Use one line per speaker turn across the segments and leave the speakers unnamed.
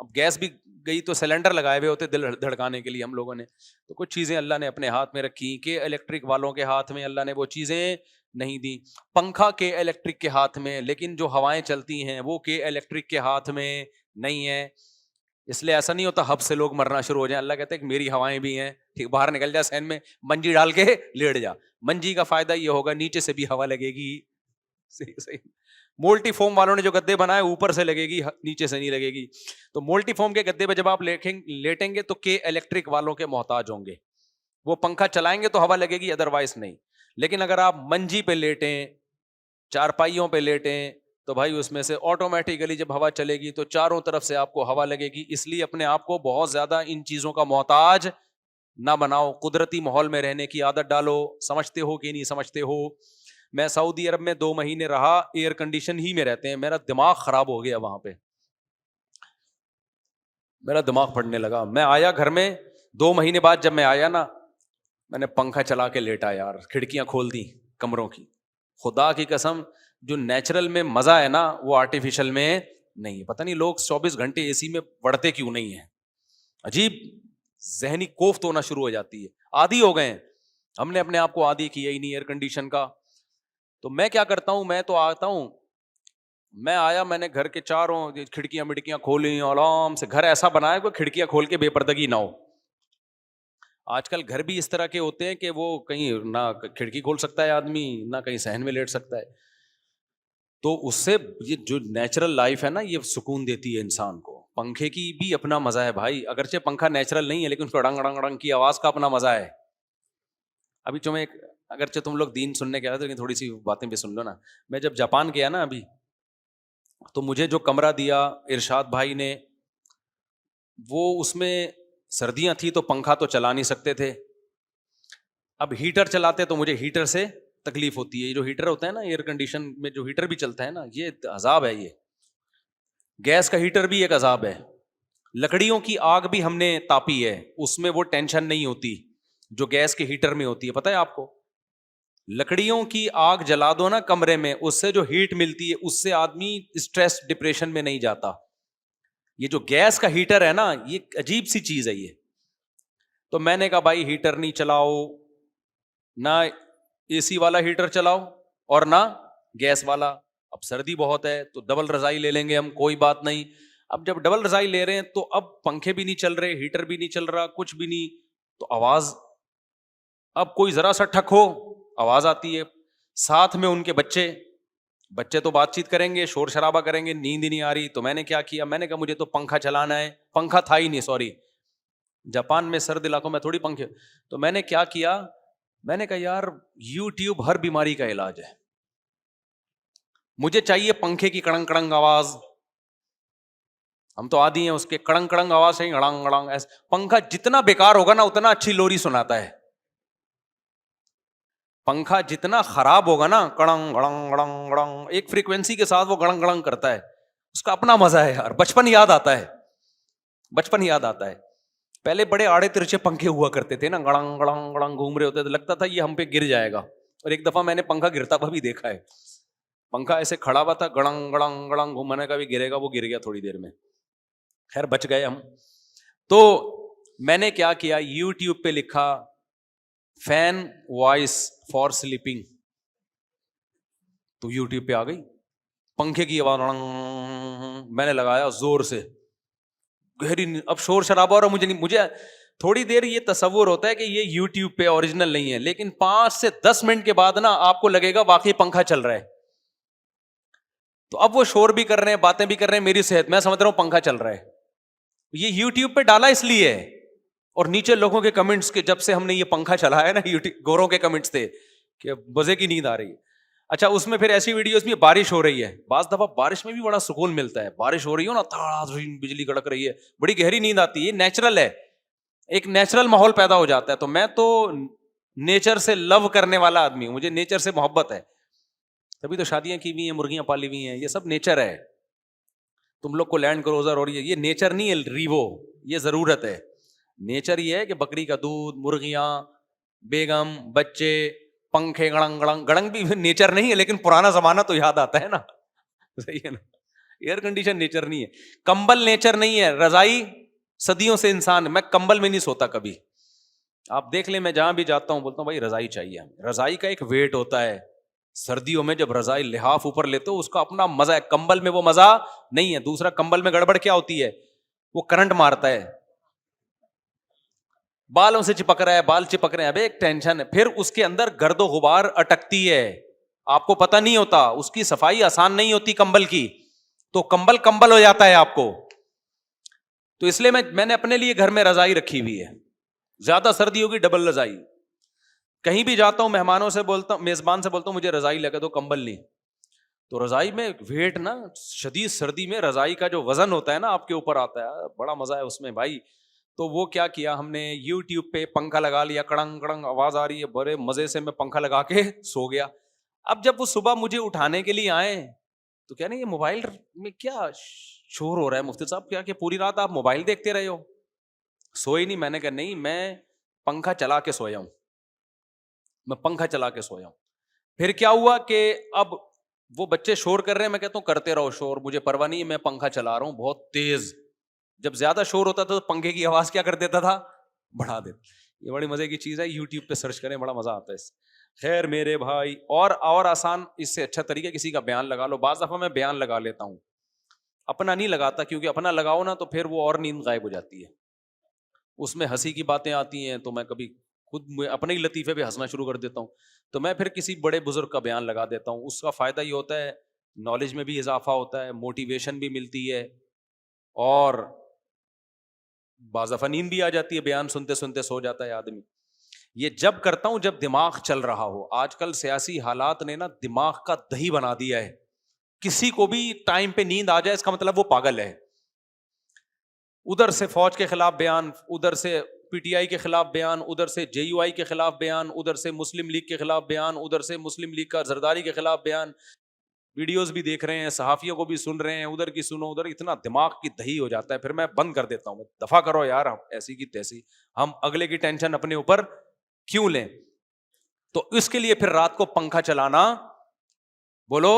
اب گیس بھی گئی تو سلنڈر لگائے ہوئے ہوتے دل دھڑکانے کے لیے ہم لوگوں نے. تو کچھ چیزیں اللہ نے اپنے ہاتھ میں رکھی کہ الیکٹرک والوں کے ہاتھ میں اللہ نے وہ چیزیں نہیں دی. پنکھا کے الیکٹرک کے ہاتھ میں, لیکن جو ہوائیں چلتی ہیں وہ کے الیکٹرک کے ہاتھ میں نہیں ہے. اس لیے ایسا نہیں ہوتا ہب سے لوگ مرنا شروع ہو جائیں. اللہ کہتے ہیں کہ میری ہوائیں بھی ہیں, ٹھیک, باہر نکل جا سین میں منجی ڈال کے لیٹ جا. منجی کا فائدہ یہ ہوگا نیچے سے بھی ہوا لگے گی. صحیح صحیح. مولٹی فوم والوں نے جو گدے بنائے اوپر سے لگے گی, نیچے سے نہیں لگے گی. تو مولٹی فوم کے گدے پہ جب آپ لیٹیں گے تو کے الیکٹرک والوں کے محتاج ہوں گے. وہ پنکھا چلائیں گے تو ہوا لگے گی, ادروائز نہیں. لیکن اگر آپ منجی پہ لیٹیں, چارپائیوں پہ لیٹیں, تو بھائی اس میں سے آٹومیٹیکلی جب ہوا چلے گی تو چاروں طرف سے آپ کو ہوا لگے گی. اس لیے اپنے آپ کو بہت زیادہ ان چیزوں کا محتاج نہ بناؤ, قدرتی ماحول میں رہنے کی عادت ڈالو. سمجھتے ہو کہ نہیں سمجھتے ہو؟ میں سعودی عرب میں 2 مہینے رہا, ایئر کنڈیشن ہی میں رہتے ہیں, میرا دماغ خراب ہو گیا وہاں پہ, میرا دماغ پھٹنے لگا. میں آیا گھر میں 2 مہینے بعد, جب میں آیا نا, میں نے پنکھا چلا کے لیٹا یار, کھڑکیاں کھول دی کمروں کی. خدا کی قسم, جو نیچرل میں مزہ ہے نا وہ آرٹیفیشل میں نہیں ہے. پتہ نہیں لوگ 24 گھنٹے اے سی میں پڑھتے کیوں نہیں ہیں. عجیب ذہنی کوفت ہونا شروع ہو جاتی ہے. عادی ہو گئے ہیں, ہم نے اپنے آپ کو عادی کیا ہی نہیں ایئر کنڈیشن کا. تو میں کیا کرتا ہوں, میں تو آتا ہوں, میں آیا, میں نے گھر کے چاروں کھڑکیاں مڑکیاں کھولی آرام سے. گھر ایسا بنایا کوئی کھڑکیاں کھول کے بے پردگی نہ ہو. آج کل گھر بھی اس طرح کے ہوتے ہیں کہ وہ کہیں نہ کھڑکی کھول سکتا ہے آدمی, نہ کہیں صحن میں لیٹ سکتا ہے. تو اس سے یہ جو نیچرل لائف ہے نا یہ سکون دیتی ہے انسان کو. پنکھے کی بھی اپنا مزہ ہے بھائی, اگرچہ پنکھا نیچرل نہیں ہے لیکن اس کو ڈنگ ڈنگ ڈنگ کی آواز کا اپنا مزہ ہے. ابھی تمہیں اگرچہ تم لوگ دین سننے کے آئے لیکن تھوڑی سی باتیں بھی سن لو نا. میں جب جاپان گیا نا ابھی, تو مجھے جو کمرہ دیا ارشاد بھائی نے, وہ اس میں سردیاں تھی تو پنکھا تو چلا نہیں سکتے تھے. اب ہیٹر چلاتے تو مجھے ہیٹر سے تکلیف ہوتی ہے. یہ جو ہیٹر ہوتا ہے نا ایئر کنڈیشن میں, جو ہیٹر بھی چلتا ہے نا, یہ عذاب ہے. یہ گیس کا ہیٹر بھی ایک عذاب ہے. لکڑیوں کی آگ بھی ہم نے تاپی ہے, اس میں وہ ٹینشن نہیں ہوتی جو گیس کے ہیٹر میں ہوتی ہے. پتہ ہے آپ کو, لکڑیوں کی آگ جلا دو نا کمرے میں, اس سے جو ہیٹ ملتی ہے اس سے آدمی اسٹریس ڈپریشن میں نہیں جاتا. یہ جو گیس کا ہیٹر ہے نا یہ عجیب سی چیز ہے یہ. تو میں نے کہا بھائی ہیٹر نہیں چلاؤ, نہ اے سی والا ہیٹر چلاؤ اور نہ گیس والا. اب سردی بہت ہے تو ڈبل رضائی لے لیں گے ہم, کوئی بات نہیں. اب جب ڈبل رضائی لے رہے ہیں تو اب پنکھے بھی نہیں چل رہے, ہیٹر بھی نہیں چل رہا, کچھ بھی نہیں, تو آواز, اب کوئی ذرا سا ٹھک ہو آواز آتی ہے. ساتھ میں ان کے بچے تو بات چیت کریں گے, شور شرابہ کریں گے, نیند ہی نہیں آ رہی. تو میں نے کیا کیا, میں نے کہا مجھے تو پنکھا چلانا ہے. پنکھا تھا ہی نہیں, سوری, جاپان میں سرد علاقوں میں تھوڑی پنکھے. تو میں نے کیا کیا, میں نے کہا یار یوٹیوب ہر بیماری کا علاج ہے, مجھے چاہیے پنکھے کی کڑنگ کڑنگ آواز. ہم تو عادی ہیں اس کے کڑنگ کڑنگ آواز سے, گڑنگ گڑنگ ایسے. پنکھا جتنا بیکار ہوگا نا اتنا اچھی لوری سناتا ہے. پنکھا جتنا خراب ہوگا نا, کڑنگ گڑنگ گڑنگ گڑنگ ایک فریکوینسی کے ساتھ وہ گڑنگ گڑنگ کرتا ہے, اس کا اپنا مزہ ہے یار. بچپن یاد آتا ہے, بچپن یاد آتا ہے. پہلے بڑے آڑے ترچے پنکھے ہوا کرتے تھے نا, گڑنگ گڑنگ گڑنگ گھوم رہے ہوتے تھے, لگتا تھا یہ ہم پہ گر جائے گا. اور ایک دفعہ میں نے پنکھا گرتا ہوا بھی دیکھا ہے. پنکھا ایسے کھڑا ہوا تھا, گڑنگ گڑنگ گڑنگ گھومنے کا بھی گرے گا, وہ گر گیا تھوڑی دیر میں. خیر بچ گئے ہم. تو میں نے کیا کیا, یوٹیوب پہ لکھا فین وائس فار سلیپنگ, تو یوٹیوب پہ آ گئی پنکھے کی آواز. میں نے لگایا زور سے, گہری, اب شور شرابہ اور مجھے تھوڑی دیر یہ تصور ہوتا ہے کہ یہ یوٹیوب پہ اوریجنل نہیں ہے, لیکن 5 سے 10 منٹ کے بعد نا آپ کو لگے گا واقعی پنکھا چل رہا ہے. تو اب وہ شور بھی کر رہے ہیں, باتیں بھی کر رہے ہیں, میری صحت, میں سمجھ رہا ہوں پنکھا چل رہا ہے. یہ یوٹیوب پہ ڈالا اس لیے ہے. اور نیچے لوگوں کے کمنٹس کے, جب سے ہم نے یہ پنکھا چلایا نا, یوٹیوب گوروں کے کمنٹس تھے کہ مزے کی نیند آ رہی ہے. اچھا اس میں پھر ایسی ویڈیوز میں بارش ہو رہی ہے, بعض دفعہ بارش میں بھی بڑا سکون ملتا ہے. بارش ہو رہی ہو نا, تھاڑا بجلی کڑک رہی ہے, بڑی گہری نیند آتی ہے. نیچرل ہے, ایک نیچرل ماحول پیدا ہو جاتا ہے. تو میں تو نیچر سے لو کرنے والا آدمی ہوں, مجھے نیچر سے محبت ہے. تبھی تو شادیاں کی ہوئی ہیں, مرغیاں پالی ہوئی ہیں, یہ سب نیچر ہے. تم لوگ کو لینڈ کروزر ہو رہی ہے, یہ نیچر نہیں ہے ریوو, یہ ضرورت ہے. نیچر یہ ہے کہ بکری کا دودھ, مرغیاں, بیگم, بچے, پنکھے, گڑنگ گڑنگ. گڑنگ بھی نیچر نہیں ہے لیکن پرانا زمانہ تو یاد آتا ہے نا, صحیح ہے نا. ایئر کنڈیشن نیچر نہیں ہے, کمبل نیچر نہیں ہے, رضائی صدیوں سے انسان, میں کمبل میں نہیں سوتا کبھی. آپ دیکھ لیں میں جہاں بھی جاتا ہوں بولتا ہوں بھائی رضائی چاہیے ہمیں. رضائی کا ایک ویٹ ہوتا ہے, سردیوں میں جب رضائی لحاف اوپر لیتے ہو اس کا اپنا مزہ ہے, کمبل میں وہ مزہ نہیں ہے. دوسرا کمبل میں گڑبڑ کیا ہوتی ہے, وہ کرنٹ مارتا ہے, بالوں سے چپک رہا ہے, بال چپک رہے ہیں, ابے ایک ٹینشن ہے. پھر اس کے اندر گرد و غبار اٹکتی ہے, آپ کو پتہ نہیں ہوتا, اس کی صفائی آسان نہیں ہوتی کمبل کی, تو کمبل ہو جاتا ہے آپ کو. تو اس لیے میں نے اپنے لیے گھر میں رضائی رکھی ہوئی ہے, زیادہ سردی ہوگی ڈبل رضائی. کہیں بھی جاتا ہوں مہمانوں سے بولتا ہوں, میزبان سے بولتا ہوں مجھے رضائی لگا دو, کمبل نہیں. تو رضائی میں ویٹ نا, شدید سردی میں رضائی کا جو وزن ہوتا ہے نا آپ کے اوپر آتا ہے, بڑا مزہ ہے اس میں بھائی. تو وہ کیا کیا ہم نے, یوٹیوب پہ پنکھا لگا لیا, کڑنگ کڑنگ آواز آ رہی ہے, بڑے مزے سے میں پنکھا لگا کے سو گیا. اب جب وہ صبح مجھے اٹھانے کے لیے آئے تو کیا نہیں یہ موبائل میں کیا شور ہو رہا ہے مفتی صاحب, کیا کہ پوری رات آپ موبائل دیکھتے رہے ہو, سوئے نہیں. میں نے کہا نہیں, میں پنکھا چلا کے سویا ہوں, میں پنکھا چلا کے سویا ہوں. پھر کیا ہوا کہ اب وہ بچے شور کر رہے ہیں, میں کہتا ہوں کرتے رہو شور, مجھے پرواہ نہیں ہے, میں پنکھا چلا رہا ہوں بہت تیز. جب زیادہ شور ہوتا تھا تو پنکھے کی آواز کیا کر دیتا تھا, بڑھا دیتا. یہ بڑی مزے کی چیز ہے, یوٹیوب پہ سرچ کریں, بڑا مزہ آتا ہے اس. خیر میرے بھائی, اور آسان اس سے اچھا طریقہ کسی کا بیان لگا لو. بعض دفعہ میں بیان لگا لیتا ہوں, اپنا نہیں لگاتا, کیونکہ اپنا لگاؤ نا تو پھر وہ اور نیند غائب ہو جاتی ہے, اس میں ہنسی کی باتیں آتی ہیں, تو میں کبھی خود اپنے ہی لطیفے پہ ہنسنا شروع کر دیتا ہوں. تو میں پھر کسی بڑے بزرگ کا بیان لگا دیتا ہوں. اس کا فائدہ یہ ہوتا ہے, نالج میں بھی اضافہ ہوتا ہے, موٹیویشن بھی ملتی ہے, اور بعض دفعہ نیند بھی آ جاتی ہے, بیان سنتے سنتے سو جاتا ہے آدمی. یہ جب کرتا ہوں جب دماغ چل رہا ہو. آج کل سیاسی حالات نے نا دماغ کا دہی بنا دیا ہے, کسی کو بھی ٹائم پہ نیند آ جائے اس کا مطلب وہ پاگل ہے. ادھر سے فوج کے خلاف بیان, ادھر سے پی ٹی آئی کے خلاف بیان, ادھر سے جے یو آئی کے خلاف بیان, ادھر سے مسلم لیگ کے خلاف بیان, ادھر سے مسلم لیگ کا زرداری کے خلاف بیان. ویڈیوز بھی دیکھ رہے ہیں, صحافیوں کو بھی سن رہے ہیں, ادھر کی سنو ادھر, اتنا دماغ کی دہی ہو جاتا ہے. پھر میں بند کر دیتا ہوں, دفع کرو یار, ہم ایسی کی تیسی, ہم اگلے کی ٹینشن اپنے اوپر کیوں لیں. تو اس کے لیے پھر رات کو پنکھا چلانا بولو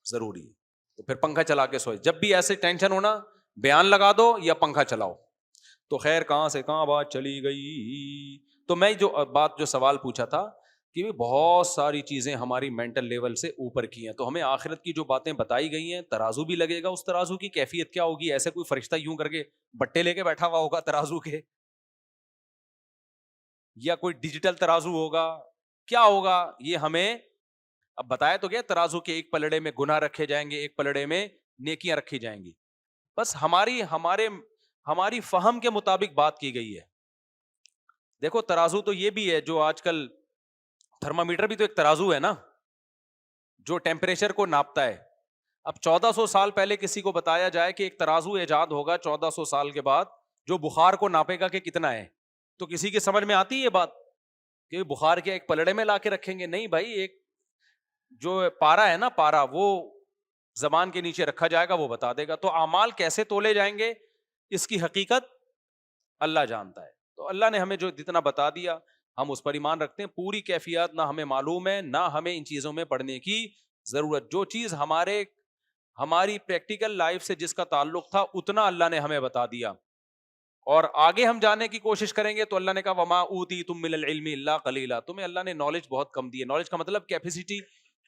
ضروری ہے. تو پھر پنکھا چلا کے سوئے. جب بھی ایسے ٹینشن ہونا بیان لگا دو یا پنکھا چلاؤ. تو خیر کہاں سے کہاں بات چلی گئی. تو میں جو سوال پوچھا تھا کہ بہت ساری چیزیں ہماری مینٹل لیول سے اوپر کی ہیں, تو ہمیں آخرت کی جو باتیں بتائی گئی ہیں, ترازو بھی لگے گا, اس ترازو کی کیفیت کیا ہوگی, ایسے کوئی فرشتہ یوں کر کے بٹے لے کے بیٹھا ہوا ہوگا ترازو کے, یا کوئی ڈیجیٹل ترازو ہوگا, کیا ہوگا یہ ہمیں اب بتایا تو گیا. ترازو کے ایک پلڑے میں گناہ رکھے جائیں گے, ایک پلڑے میں نیکیاں رکھی جائیں گی. بس ہماری فہم کے مطابق بات کی گئی ہے. دیکھو ترازو تو یہ بھی ہے جو آج کل تھرمامیٹر بھی تو ایک ترازو ہے نا, جو ٹیمپریچر کو ناپتا ہے. اب 1400 سال پہلے کسی کو بتایا جائے کہ ایک ترازو ایجاد ہوگا 1400 سال کے بعد جو بخار کو ناپے گا کہ کتنا ہے, تو کسی کی سمجھ میں آتی ہے یہ بات کہ بخار کے ایک پلڑے میں لا کے رکھیں گے؟ نہیں بھائی, ایک جو پارا ہے نا, پارا وہ زبان کے نیچے رکھا جائے گا, وہ بتا دے گا. تو اعمال کیسے تولے جائیں گے اس کی حقیقت اللہ جانتا ہے. تو اللہ نے ہمیں جو جتنا بتا دیا ہم اس پر ایمان رکھتے ہیں. پوری کیفیات نہ ہمیں معلوم ہے, نہ ہمیں ان چیزوں میں پڑھنے کی ضرورت. جو چیز ہماری پریکٹیکل لائف سے جس کا تعلق تھا اتنا اللہ نے ہمیں بتا دیا, اور آگے ہم جانے کی کوشش کریں گے تو اللہ نے کہا وما اوتیتم من العلم الا قلیلا, تمہیں اللہ نے نالج بہت کم دی ہے. نالج کا مطلب کیپیسٹی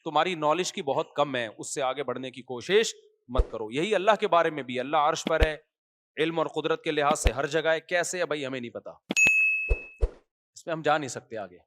تمہاری نالج کی بہت کم ہے, اس سے آگے بڑھنے کی کوشش مت کرو. یہی اللہ کے بارے میں بھی, اللہ عرش پر ہے, علم اور قدرت کے لحاظ سے ہر جگہ ہے. کیسے ہے بھائی ہمیں نہیں پتا, اس میں ہم جا نہیں سکتے آگے.